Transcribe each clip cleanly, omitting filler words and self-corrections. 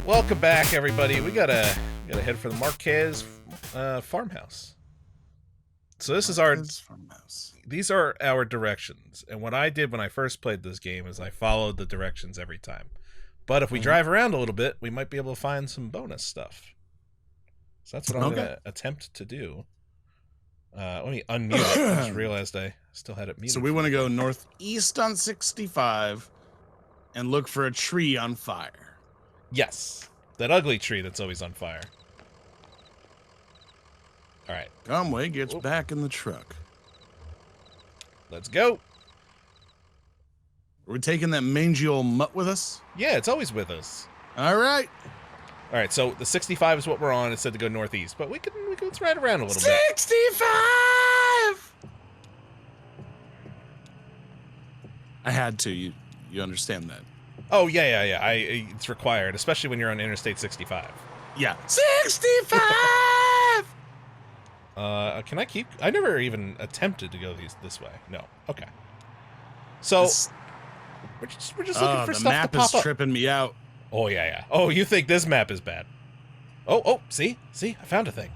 Welcome back, everybody. We gotta head for the Marquez farmhouse. So this is farmhouse. These are our directions. And what I did when I first played this game is I followed the directions every time. But if we drive around a little bit, we might be able to find some bonus stuff. So that's what I'm gonna attempt to do. Let me unmute it. I just realized I still had it muted. So we want to go northeast on 65 and look for a tree on fire. Yes. That ugly tree that's always on fire. All right. Conway gets back in the truck. Let's go. Are we taking that mangy old mutt with us? Yeah, it's always with us. All right. All right, so the 65 is what we're on. It said to go northeast, but we can let's ride around a little bit. 65! I had to. You understand that? Oh, yeah. It's required, especially when you're on Interstate 65. Yeah. 65! Can I keep... I never even attempted to go this way. No. Okay. So, we're just looking for stuff to pop up. The map is tripping me out. Oh, yeah. Oh, you think this map is bad. Oh, see? I found a thing.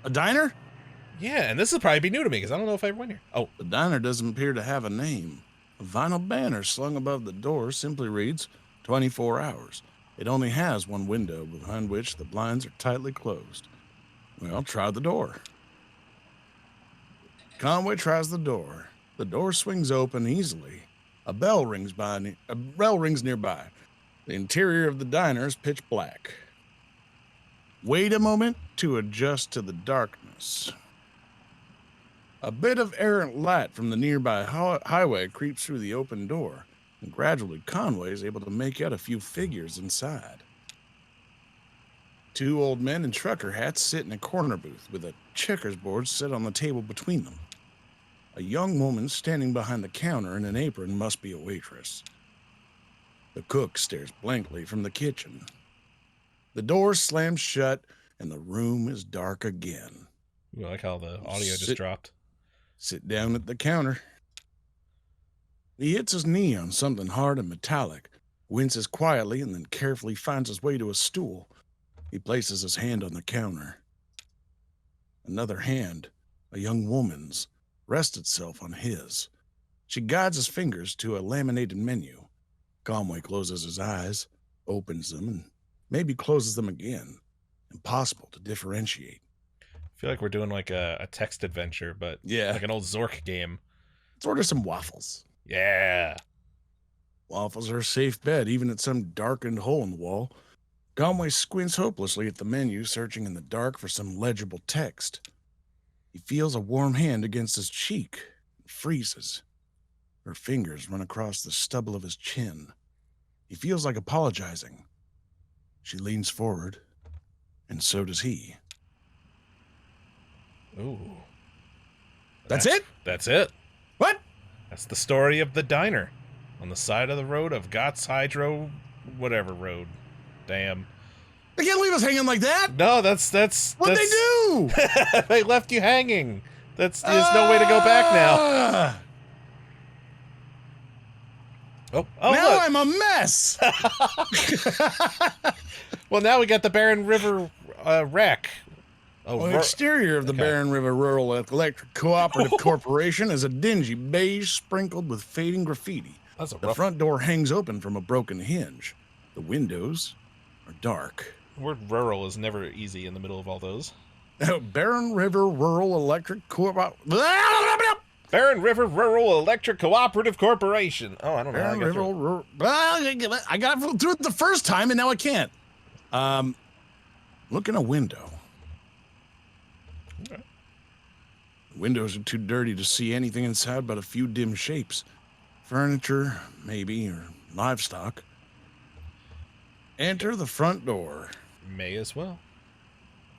A diner? Yeah, and this will probably be new to me, because I don't know if I ever went here. Oh. The diner doesn't appear to have a name. A vinyl banner slung above the door simply reads, 24 hours. It only has one window, behind which the blinds are tightly closed. Well, try the door. Conway tries the door. The door swings open easily. A bell rings nearby. The interior of the diner is pitch black. Wait a moment to adjust to the darkness. A bit of errant light from the nearby highway creeps through the open door, and gradually Conway is able to make out a few figures inside. Two old men in trucker hats sit in a corner booth with a checkers board set on the table between them. A young woman standing behind the counter in an apron must be a waitress. The cook stares blankly from the kitchen. The door slams shut, and the room is dark again. I like how the audio just dropped. Sit down at the counter. He hits his knee on something hard and metallic, winces quietly, and then carefully finds his way to a stool. He places his hand on the counter. Another hand, a young woman's, rests itself on his. She guides his fingers to a laminated menu. Conway closes his eyes, opens them, and maybe closes them again. Impossible to differentiate. I feel like we're doing like a text adventure, but like an old Zork game. Let's order some waffles. Yeah. Waffles are a safe bet, even at some darkened hole in the wall. Conway squints hopelessly at the menu, searching in the dark for some legible text. He feels a warm hand against his cheek and freezes. Her fingers run across the stubble of his chin. He feels like apologizing. She leans forward, and so does he. Ooh. That's it? That's it. What? That's the story of the diner on the side of the road of Gott's Hydro, whatever road. Damn. They can't leave us hanging like that. No, that's What'd they do? They left you hanging. There's no way to go back now. Oh, now look. I'm a mess. Well, now we got the Barren River wreck. The exterior of the Barren River Rural Electric Cooperative Corporation is a dingy beige sprinkled with fading graffiti. The front door hangs open from a broken hinge. The windows are dark. The word rural is never easy in the middle of all those. Barren River Rural Electric Cooperative... Barren River Rural Electric Cooperative Corporation. Oh, I don't know. I got through it the first time, and now I can't. Look in a window. Okay. The windows are too dirty to see anything inside but a few dim shapes. Furniture, maybe, or livestock. Enter the front door. May as well.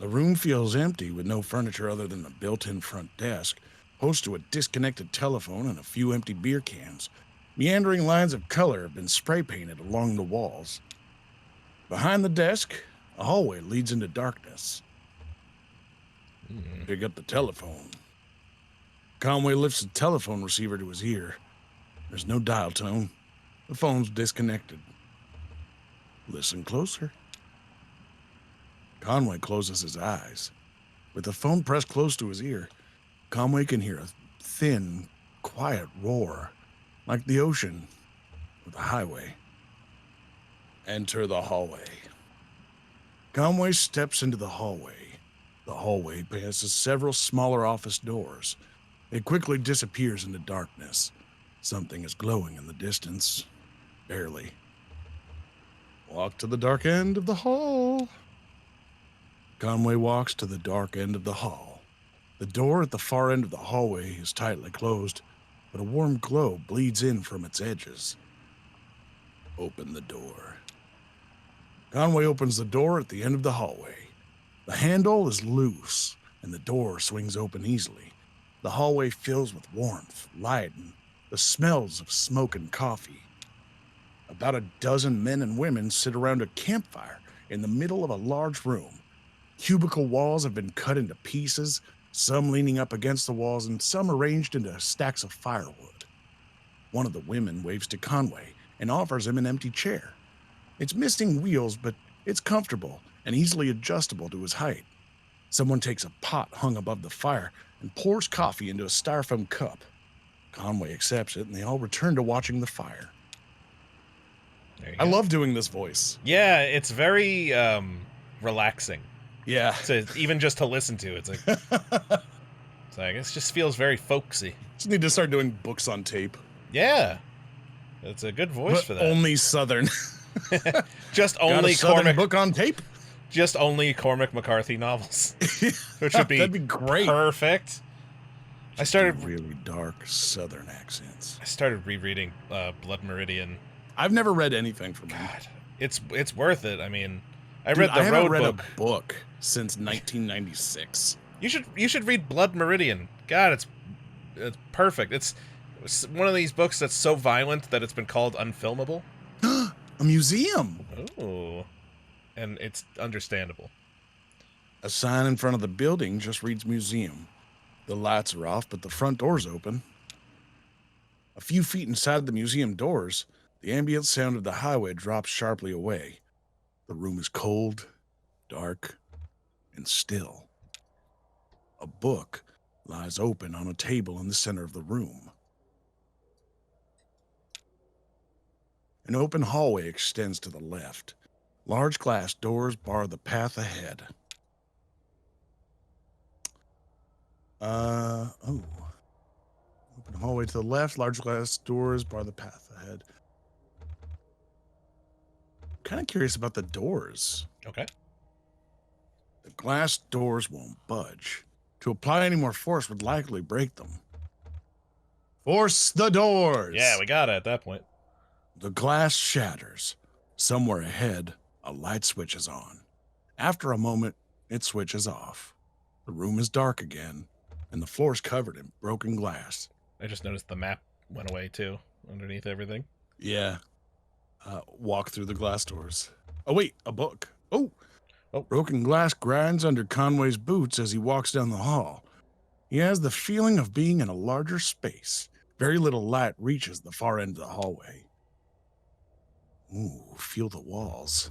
The room feels empty with no furniture other than the built-in front desk, host to a disconnected telephone and a few empty beer cans. Meandering lines of color have been spray-painted along the walls. Behind the desk, a hallway leads into darkness. Pick up the telephone. Conway lifts the telephone receiver to his ear. There's no dial tone. The phone's disconnected. Listen closer. Conway closes his eyes. With the phone pressed close to his ear, Conway can hear a thin, quiet roar, like the ocean or the highway. Enter the hallway. Conway steps into the hallway. The hallway passes several smaller office doors. It quickly disappears into darkness. Something is glowing in the distance. Barely. Walk to the dark end of the hall. Conway walks to the dark end of the hall. The door at the far end of the hallway is tightly closed, but a warm glow bleeds in from its edges. Open the door. Conway opens the door at the end of the hallway. The handle is loose, and the door swings open easily. The hallway fills with warmth, light, and the smells of smoke and coffee. About a dozen men and women sit around a campfire in the middle of a large room. Cubicle walls have been cut into pieces, some leaning up against the walls and some arranged into stacks of firewood. One of the women waves to Conway and offers him an empty chair. It's missing wheels, but it's comfortable and easily adjustable to his height. Someone takes a pot hung above the fire and pours coffee into a styrofoam cup. Conway accepts it, and they all return to watching the fire. I love doing this voice. Yeah, it's very relaxing. Yeah. Even just to listen to, it's like it just feels very folksy. Just need to start doing books on tape. Yeah, it's a good voice for that. Only Southern. Just Got only a Southern Cormac book on tape. Just only Cormac McCarthy novels, which would be that'd be great. Perfect. I started really dark Southern accents. I started rereading Blood Meridian. I've never read anything from him. God, it's worth it. I mean, I haven't read a book since 1996. You should read Blood Meridian. God, it's perfect. It's one of these books that's so violent that it's been called unfilmable. A museum. Oh, and it's understandable. A sign in front of the building just reads museum. The lights are off, but the front door's open. A few feet inside the museum doors, the ambient sound of the highway drops sharply away. The room is cold, dark, and still. A book lies open on a table in the center of the room. An open hallway extends to the left. Large glass doors bar the path ahead. Open hallway to the left. Large glass doors bar the path ahead. Kind of curious about the doors. Okay. The glass doors won't budge. To apply any more force would likely break them. Force the doors! Yeah, we got it at that point. The glass shatters. Somewhere ahead, a light switches on. After a moment, it switches off. The room is dark again, and the floor is covered in broken glass. I just noticed the map went away, too, underneath everything. Yeah. Walk through the glass doors. Oh, wait, a book. Oh. Broken glass grinds under Conway's boots as he walks down the hall. He has the feeling of being in a larger space. Very little light reaches the far end of the hallway. Ooh, feel the walls.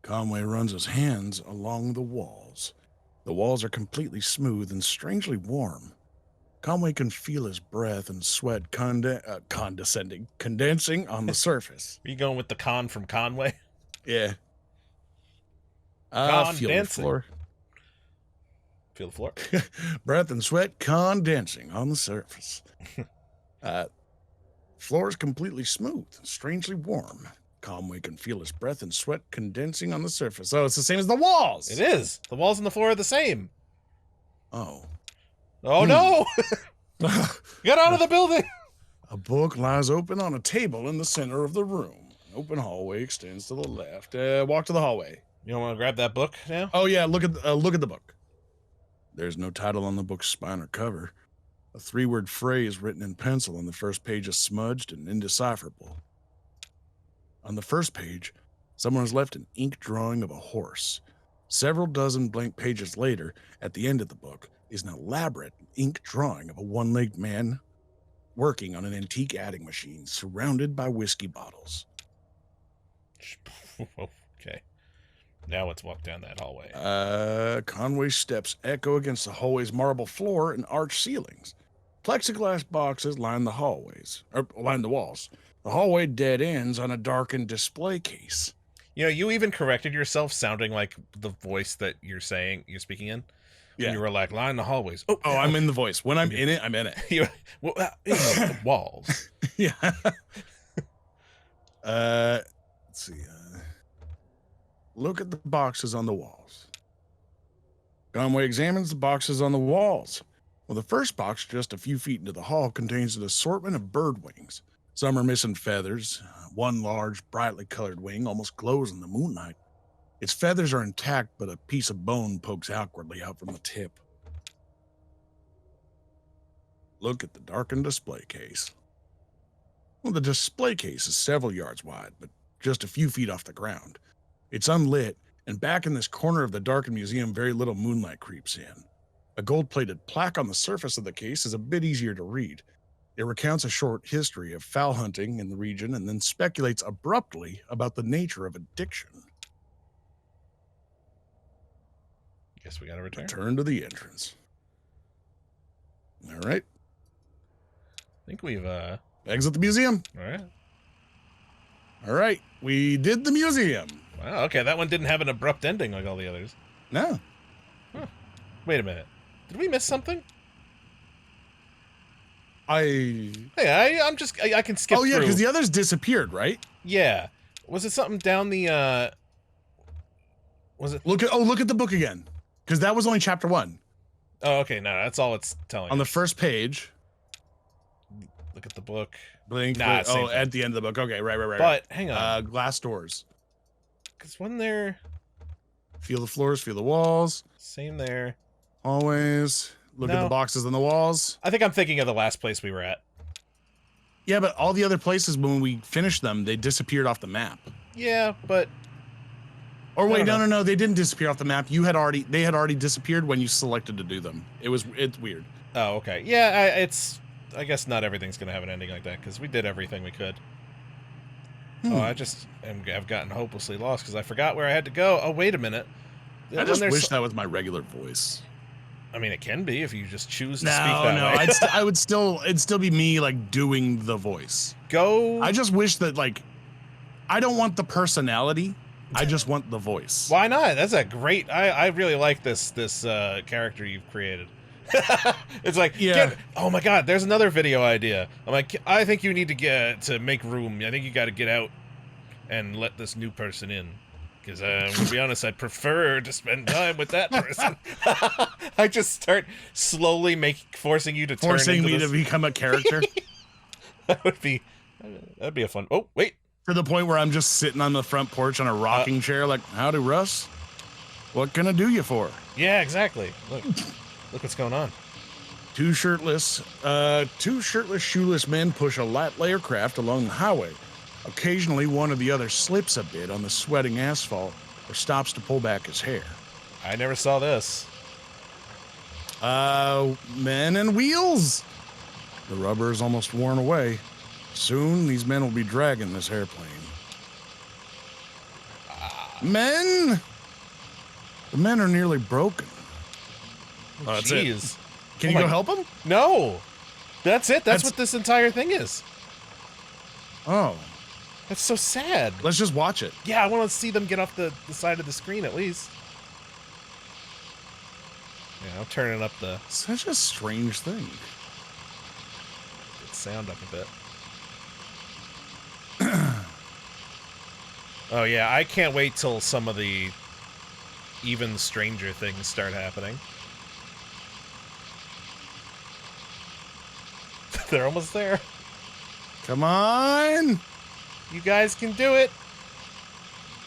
Conway runs his hands along the walls. The walls are completely smooth and strangely warm. Conway can feel his breath and sweat condensing on the surface. Are you going with the con from Conway? Yeah. Feel the floor. Feel the floor. Breath and sweat condensing on the surface. Floor is completely smooth, strangely warm. Conway can feel his breath and sweat condensing on the surface. Oh, it's the same as the walls. It is. The walls and the floor are the same. Oh. Oh, no! Get out of the building! A book lies open on a table in the center of the room. An open hallway extends to the left. Walk to the hallway. You don't want to grab that book now? Oh, yeah, look at the book. There's no title on the book's spine or cover. A 3-word phrase written in pencil on the first page is smudged and indecipherable. On the first page, someone has left an ink drawing of a horse. Several dozen blank pages later, at the end of the book, is an elaborate ink drawing of a one-legged man working on an antique adding machine surrounded by whiskey bottles. Okay. Now let's walk down that hallway. Conway's steps echo against the hallway's marble floor and arched ceilings. Plexiglass boxes line the hallways, or line the walls. The hallway dead ends on a darkened display case. You know, you even corrected yourself, sounding like the voice that you're speaking in. Yeah. When you were like, line the hallways. Oh, I'm in the voice. When I'm in it, I'm in it. In the walls. Yeah. Let's see. Look at the boxes on the walls. Conway examines the boxes on the walls. Well, the first box, just a few feet into the hall, contains an assortment of bird wings. Some are missing feathers. One large, brightly colored wing almost glows in the moonlight. Its feathers are intact, but a piece of bone pokes awkwardly out from the tip. Look at the darkened display case. Well, the display case is several yards wide, but just a few feet off the ground. It's unlit, and back in this corner of the darkened museum, very little moonlight creeps in. A gold-plated plaque on the surface of the case is a bit easier to read. It recounts a short history of fowl hunting in the region and then speculates abruptly about the nature of addiction. Guess we gotta return. Return to the entrance. All right. I think we've, Exit the museum. All right. We did the museum. Wow, okay, that one didn't have an abrupt ending like all the others. No. Huh. Wait a minute. Did we miss something? Hey, I can skip through. Oh, yeah, because the others disappeared, right? Yeah. Was it something down the, was it? Look at the book again. Because that was only chapter 1. Oh, okay, no, that's all it's telling On us. the first page. Look at the book. Blink. Nah, same thing. At the end of the book. Okay, right. But, hang on. Glass doors. Because when they're... Feel the floors, feel the walls. Same there. Always. Look at the boxes on the walls. I think I'm thinking of the last place we were at. Yeah, but all the other places, when we finished them, they disappeared off the map. Yeah, but... Or wait, no, they didn't disappear off the map. They had already disappeared when you selected to do them. It's weird. Oh, okay. Yeah, I guess not everything's gonna have an ending like that, because we did everything we could. Oh, I've gotten hopelessly lost, because I forgot where I had to go. Oh, wait a minute. I just wish that was my regular voice. I mean, it can be if you just choose to speak that way. No, it'd still be me, like, doing the voice. I just wish that, like, I don't want the personality. I just want the voice. Why not? That's a great... I really like this character you've created. It's like, oh my god, there's another video idea. I'm like, I think you need to make room. I think you got to get out and let this new person in. Because, to be honest, I'd prefer to spend time with that person. I just start slowly forcing you to forcing me to become a character. That'd be a fun... Oh, wait. To the point where I'm just sitting on the front porch on a rocking chair like, howdy, Russ. What can I do you for? Yeah, exactly. Look what's going on. Two shirtless, shoeless men push a light layer craft along the highway. Occasionally, one or the other slips a bit on the sweating asphalt or stops to pull back his hair. I never saw this. Men and wheels. The rubber is almost worn away. Soon, these men will be dragging this airplane. Men! The men are nearly broken. Oh, that's it. Can you go help them? No. That's it. That's what this entire thing is. Oh. That's so sad. Let's just watch it. Yeah, I want to see them get off the side of the screen at least. Yeah, I'm turning up the... Such a strange thing. Get sound up a bit. Oh yeah, I can't wait till some of the even stranger things start happening. They're almost there. Come on! You guys can do it!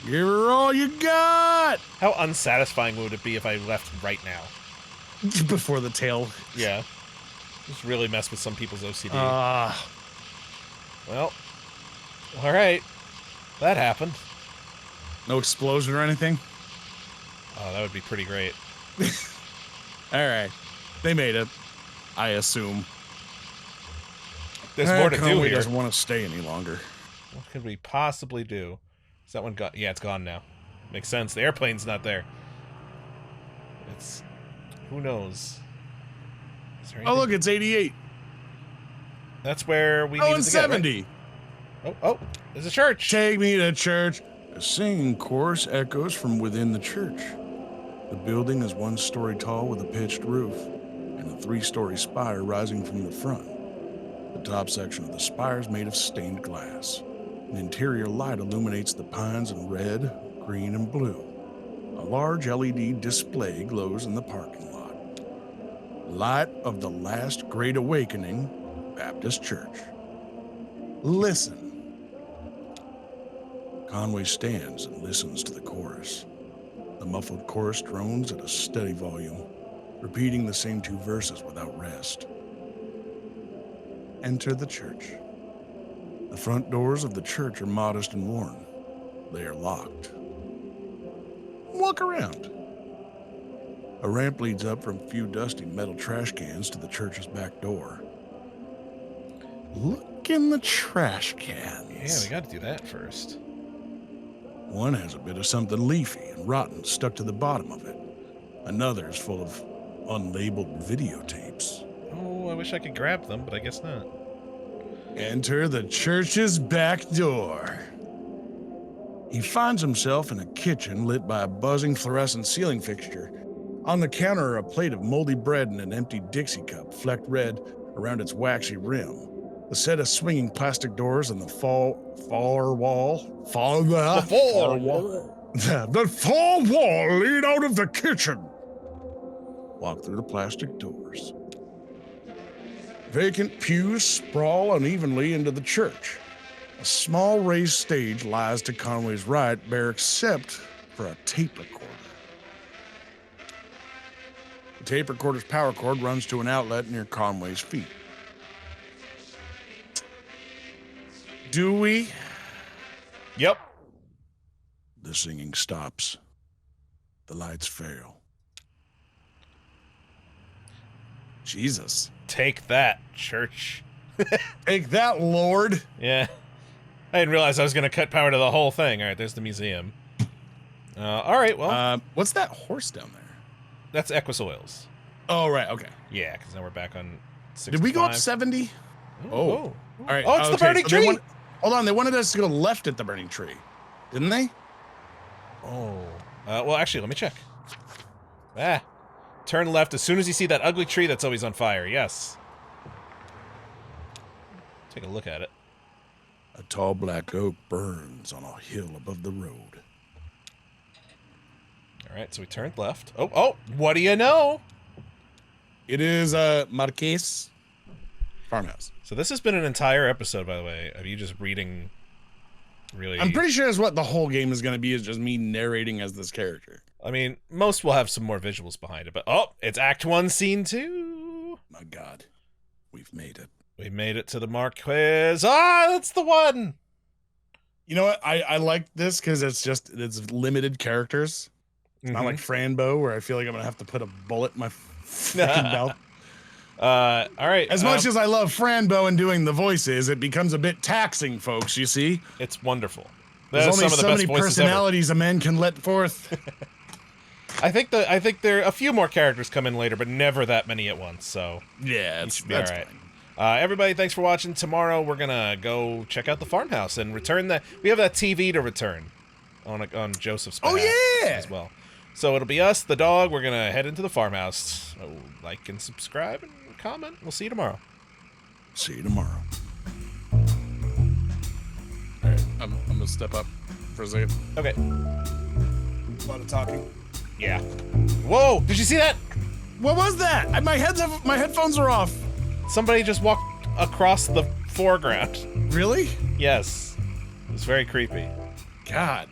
Give her all you got! How unsatisfying would it be if I left right now? Before the tail. Yeah. Just really mess with some people's OCD. Well, alright. That happened. No explosion or anything? Oh, that would be pretty great. Alright. They made it. I assume. There's more to do Conway here. Doesn't want to stay any longer. What could we possibly do? Is that one gone? Yeah, it's gone now. Makes sense. The airplane's not there. It's... Who knows? Oh, look, it's 88. That's where we Oh, needed and to get, 70. right? Oh, there's a church. Take me to church. A singing chorus echoes from within the church. The building is 1 story tall with a pitched roof and a 3-story spire rising from the front. The top section of the spire is made of stained glass. An interior light illuminates the pines in red, green, and blue. A large LED display glows in the parking lot. Light of the Last Great Awakening Baptist Church. Listen. Conway stands and listens to the chorus. The muffled chorus drones at a steady volume, repeating the same 2 verses without rest. Enter the church. The front doors of the church are modest and worn. They are locked. Walk around. A ramp leads up from a few dusty metal trash cans to the church's back door. Look in the trash cans. Yeah, we got to do that first. One has a bit of something leafy and rotten stuck to the bottom of it. Another is full of unlabeled videotapes. Oh, I wish I could grab them, but I guess not. Enter the church's back door. He finds himself in a kitchen lit by a buzzing fluorescent ceiling fixture. On the counter are a plate of moldy bread and an empty Dixie cup, flecked red around its waxy rim. A set of swinging plastic doors and the far wall lead out of the kitchen. Walk through the plastic doors. Vacant pews sprawl unevenly into the church. A small raised stage lies to Conway's right, bare except for a tape recorder. The tape recorder's power cord runs to an outlet near Conway's feet. Do we? Yep. The singing stops. The lights fail. Jesus. Take that, church. Take that, Lord. Yeah. I didn't realize I was going to cut power to the whole thing. All right, there's the museum. All right, well. What's that horse down there? That's Equus Oh, right, okay. Yeah, because now we're back on 65. Did we go up 70? Oh. All right. Oh, it's the burning tree. Hold on, they wanted us to go left at the burning tree. Didn't they? Oh. Well, actually, let me check. Turn left as soon as you see that ugly tree that's always on fire. Yes. Take a look at it. A tall black oak burns on a hill above the road. All right, so we turned left. Oh, what do you know? It is Marquez farmhouse. So this has been an entire episode, by the way, of you just reading really... I'm pretty sure it's what the whole game is going to be, is just me narrating as this character. I mean, most will have some more visuals behind it, but it's Act 1, Scene 2. My God, we've made it. We made it to the Marquez. That's the one! You know what? I like this because it's limited characters. It's not like Franbo, where I feel like I'm going to have to put a bullet in my freaking belt. All right. As much as I love Franbo and doing the voices, it becomes a bit taxing, folks, you see? It's wonderful. There's only so many personalities a man can let forth. I think there are a few more characters come in later, but never that many at once, so... Yeah, that's all right. Everybody, thanks for watching. Tomorrow, we're gonna go check out the farmhouse and return that... We have that TV to return on Joseph's behalf as well. So it'll be us, the dog. We're gonna head into the farmhouse. So like and subscribe and comment. We'll see you tomorrow. See you tomorrow. All right, I'm gonna step up for a second. Okay. A lot of talking. Yeah. Whoa! Did you see that? What was that? My headphones are off. Somebody just walked across the foreground. Really? Yes. It was very creepy. God.